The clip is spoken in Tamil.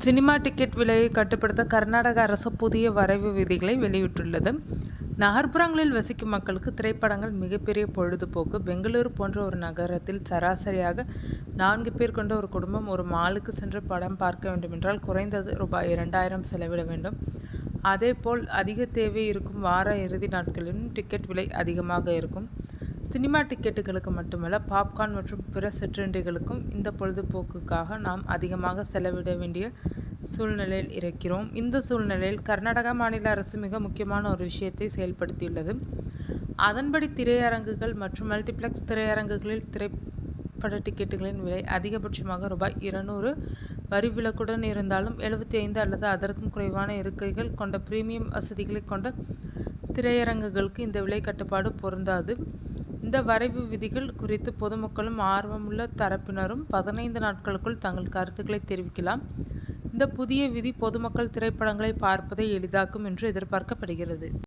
சினிமா டிக்கெட் விலையை கட்டுப்படுத்த கர்நாடக அரசு புதிய வரைவு விதிகளை வெளியிட்டுள்ளது. நகர்ப்புறங்களில் வசிக்கும் மக்களுக்கு திரைப்படங்கள் மிகப்பெரிய பொழுதுபோக்கு. பெங்களூரு போன்ற ஒரு நகரத்தில் சராசரியாக 4 பேர் கொண்ட ஒரு குடும்பம் ஒரு மாலுக்கு சென்று படம் பார்க்க வேண்டுமென்றால் குறைந்தது ரூபாய் 2000 செலவிட வேண்டும். அதேபோல் அதிக தேவை இருக்கும் வார இறுதி நாட்களிலும் டிக்கெட் விலை அதிகமாக இருக்கும். சினிமா டிக்கெட்டுகளுக்கு மட்டுமல்ல, பாப்கார்ன் மற்றும் பிற சிற்றுண்டிகளுக்கும் இந்த பொழுதுபோக்குக்காக நாம் அதிகமாக செலவிட வேண்டிய சூழ்நிலையில் இருக்கிறோம். இந்த சூழ்நிலையில் கர்நாடகா மாநில அரசு மிக முக்கியமான ஒரு விஷயத்தை செயல்படுத்தியுள்ளது. அதன்படி திரையரங்குகள் மற்றும் மல்டிப்ளெக்ஸ் திரையரங்குகளில் திரைப்பட டிக்கெட்டுகளின் விலை அதிகபட்சமாக ரூபாய் 200 வரி விலக்குடன் இருந்தாலும் 75 அல்லது அதற்கும் குறைவான இருக்கைகள் கொண்ட பிரீமியம் வசதிகளை கொண்ட திரையரங்குகளுக்கு இந்த விலை கட்டுப்பாடு பொருந்தாது. இந்த வரைவு விதிகள் குறித்து பொதுமக்களும் ஆர்வமுள்ள தரப்பினரும் 15 நாட்களுக்குள் தங்கள் கருத்துக்களை தெரிவிக்கலாம். இந்த புதிய விதி பொதுமக்கள் திரைப்படங்களை பார்ப்பதை எளிதாக்கும் என்று எதிர்பார்க்கப்படுகிறது.